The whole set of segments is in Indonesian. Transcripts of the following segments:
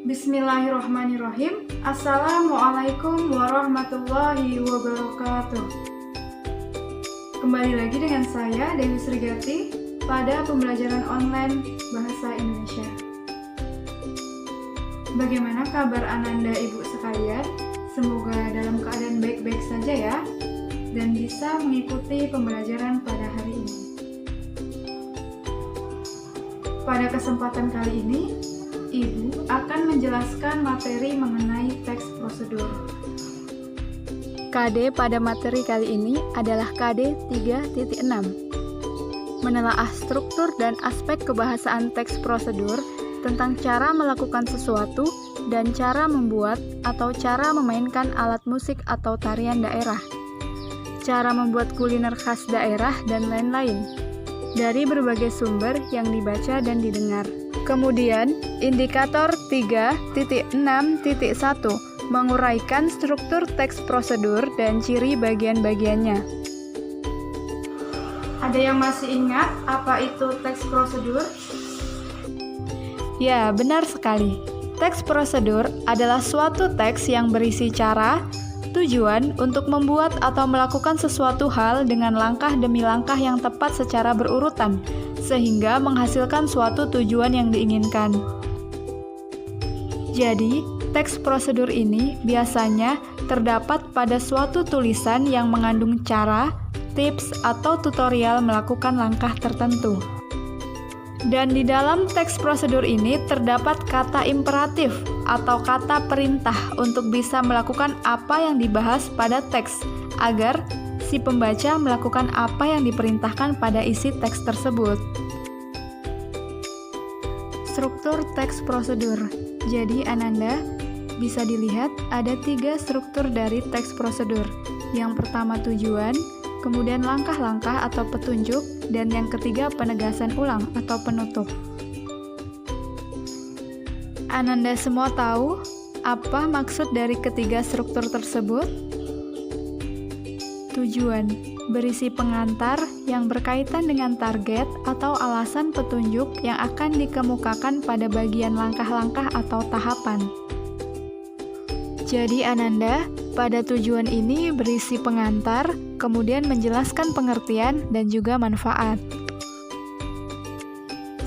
Bismillahirrahmanirrahim. Assalamualaikum warahmatullahi wabarakatuh. Kembali lagi dengan saya, Dewi Srigati, pada pembelajaran online Bahasa Indonesia. Bagaimana kabar Ananda Ibu sekalian? Semoga dalam keadaan baik-baik saja ya, dan bisa mengikuti pembelajaran pada hari ini. Pada kesempatan kali ini, Ibu akan menjelaskan materi mengenai teks prosedur. KD pada materi kali ini adalah KD 3.6. Menelaah struktur dan aspek kebahasaan teks prosedur tentang cara melakukan sesuatu dan cara membuat atau cara memainkan alat musik atau tarian daerah, cara membuat kuliner khas daerah, dan lain-lain, dari berbagai sumber yang dibaca dan didengar. Kemudian, indikator 3.6.1 menguraikan struktur teks prosedur dan ciri bagian-bagiannya. Ada yang masih ingat apa itu teks prosedur? Ya, benar sekali. Teks prosedur adalah suatu teks yang berisi cara, tujuan untuk membuat atau melakukan sesuatu hal dengan langkah demi langkah yang tepat secara berurutan, sehingga menghasilkan suatu tujuan yang diinginkan. Jadi, teks prosedur ini biasanya terdapat pada suatu tulisan yang mengandung cara, tips, atau tutorial melakukan langkah tertentu. Dan di dalam teks prosedur ini terdapat kata imperatif atau kata perintah untuk bisa melakukan apa yang dibahas pada teks, agar si pembaca melakukan apa yang diperintahkan pada isi teks tersebut. Struktur teks prosedur. Jadi Ananda bisa dilihat ada 3 struktur dari teks prosedur. Yang pertama tujuan, kemudian langkah-langkah atau petunjuk, dan yang ketiga penegasan ulang atau penutup. Ananda semua tahu apa maksud dari ketiga struktur tersebut? Tujuan berisi pengantar yang berkaitan dengan target atau alasan petunjuk yang akan dikemukakan pada bagian langkah-langkah atau tahapan. Jadi Ananda, pada tujuan ini berisi pengantar, kemudian menjelaskan pengertian dan juga manfaat.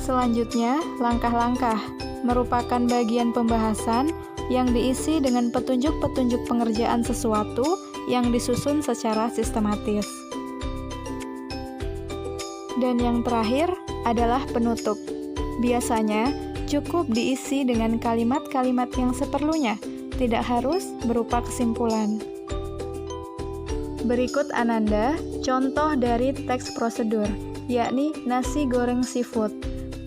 Selanjutnya, langkah-langkah merupakan bagian pembahasan yang diisi dengan petunjuk-petunjuk pengerjaan sesuatu yang disusun secara sistematis. Dan yang terakhir adalah penutup. Biasanya cukup diisi dengan kalimat-kalimat yang seperlunya, tidak harus berupa kesimpulan. Berikut Ananda contoh dari teks prosedur, yakni nasi goreng seafood.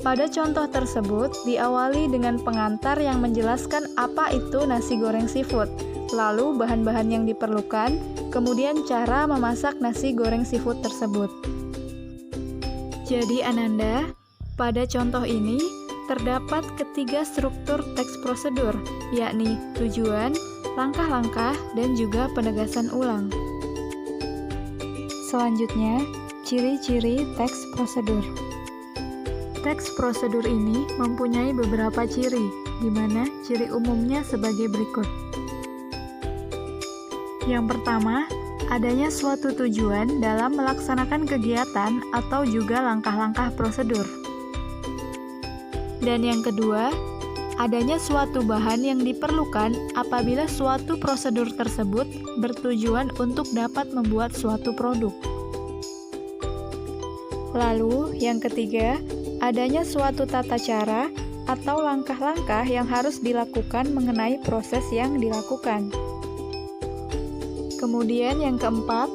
Pada contoh tersebut diawali dengan pengantar yang menjelaskan apa itu nasi goreng seafood, lalu bahan-bahan yang diperlukan, kemudian cara memasak nasi goreng seafood tersebut. Jadi Ananda, pada contoh ini terdapat ketiga struktur teks prosedur, yakni tujuan, langkah-langkah, dan juga penegasan ulang. Selanjutnya, ciri-ciri teks prosedur. Teks prosedur ini mempunyai beberapa ciri, di mana ciri umumnya sebagai berikut. Yang pertama, adanya suatu tujuan dalam melaksanakan kegiatan atau juga langkah-langkah prosedur. Dan yang kedua, adanya suatu bahan yang diperlukan apabila suatu prosedur tersebut bertujuan untuk dapat membuat suatu produk. Lalu, yang ketiga, adanya suatu tata cara atau langkah-langkah yang harus dilakukan mengenai proses yang dilakukan. Kemudian yang keempat,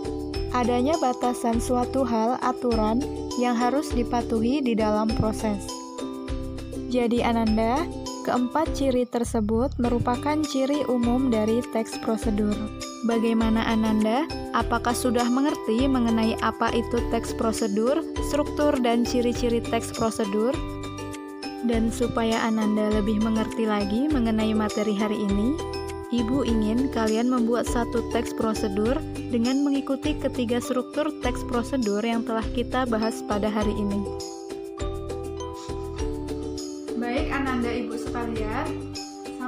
adanya batasan suatu hal aturan yang harus dipatuhi di dalam proses. Jadi Ananda, keempat ciri tersebut merupakan ciri umum dari teks prosedur. Bagaimana Ananda? Apakah sudah mengerti mengenai apa itu teks prosedur, struktur dan ciri-ciri teks prosedur? Dan supaya Ananda lebih mengerti lagi mengenai materi hari ini, Ibu ingin kalian membuat satu teks prosedur dengan mengikuti ketiga struktur teks prosedur yang telah kita bahas pada hari ini. Baik Ananda Ibu sekalian,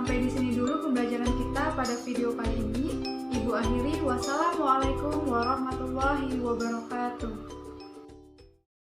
Sampai di sini dulu pembelajaran kita pada video kali ini. Ibu akhiri, wassalamualaikum warahmatullahi wabarakatuh.